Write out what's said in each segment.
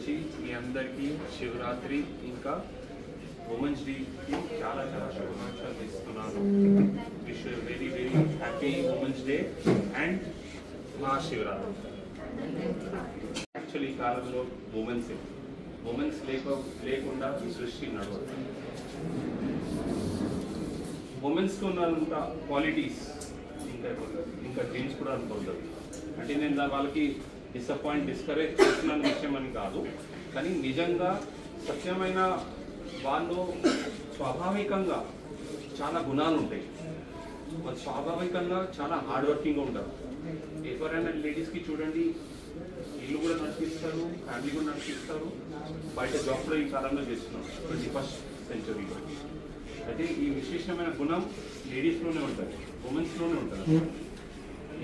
నుంచి మీ అందరికీ శివరాత్రి ఇంకా ఉమెన్స్ డేకి చాలా చాలా శుభాకాంక్షలు ఇస్తున్నాను. Wish very very happy women's day and Mahashivratri. Actually ఈ కాలంలో ఉమెన్స్ లేకుండా ఈ సృష్టి నడవదు. ఉమెన్స్కి ఉన్నంత క్వాలిటీస్ ఇంకా జెంట్స్ కూడా అనుకోవద్దు. అంటే నేను వాళ్ళకి డిస్కరేజ్ చేసిన విషయం అని కాదు, కానీ నిజంగా సత్యమైన వాళ్ళు స్వాభావికంగా చాలా గుణాలు ఉంటాయి. వాళ్ళు స్వాభావికంగా చాలా హార్డ్ వర్కింగ్గా ఉంటారు. ఎవరైనా లేడీస్కి చూడండి, ఇల్లు కూడా నడిపిస్తారు, ఫ్యామిలీ కూడా నడిపిస్తారు, బయట జాబ్ కూడా ఈ కాలంలో చేస్తున్నారు 21st centuryలో. అయితే ఈ విశేషమైన గుణం లేడీస్లోనే ఉంటుంది, ఉమెన్స్లోనే ఉంటుంది.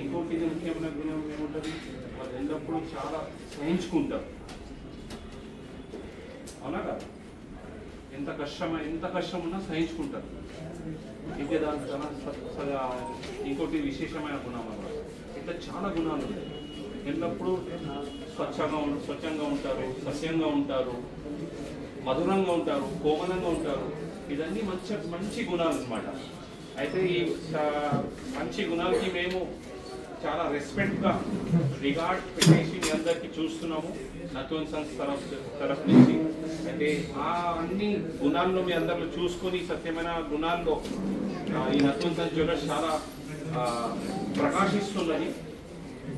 ఇంకోటి ముఖ్యమైన గుణం ఏముంటుంది, వాళ్ళు ఎల్లప్పుడూ చాలా సహించుకుంటారు. అవునా కదా? ఎంత కష్టం ఉన్నా సహించుకుంటారు. ఇంకా దాని ఇంకోటి విశేషమైన గుణం అన్నమాట. ఇట్లా చాలా గుణాలు ఉన్నాయి. ఎల్లప్పుడూ స్వచ్ఛంగా ఉంటారు, సస్యంగా ఉంటారు, మధురంగా ఉంటారు, కోమలంగా ఉంటారు. ఇవన్నీ మంచి గుణాలు అన్నమాట. అయితే ఈ మంచి గుణాలకి మేము చాలా రెస్పెక్ట్గా రిగార్డ్ పెట్టేసి మీ అందరికీ చూస్తున్నాము నతోన్ సన్స్ తరఫు నుంచి. అయితే ఆ అన్ని గుణాల్లో మీ అందరిలో చూసుకొని సత్యమైన గుణాల్లో ఈ నతోన్ సన్స్ జ్యువెలర్స్ చాలా ప్రకాశిస్తున్నది.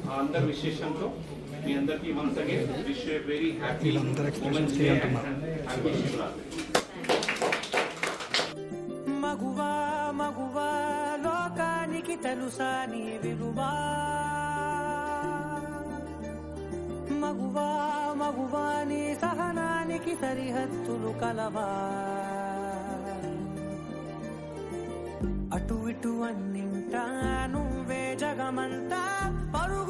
ఆ అందరి విశేషంతో మీ అందరికీ once again wish very happy women's day and happy Shivaratri. మగువా మగువా లోకానికి తెలుసా నీ విలువా, మగువా మగువా నీ సహనానికి సరిహద్దులు కలవా, అటు ఇటు అన్నింటా నువ్వే జగమంతా పరుగు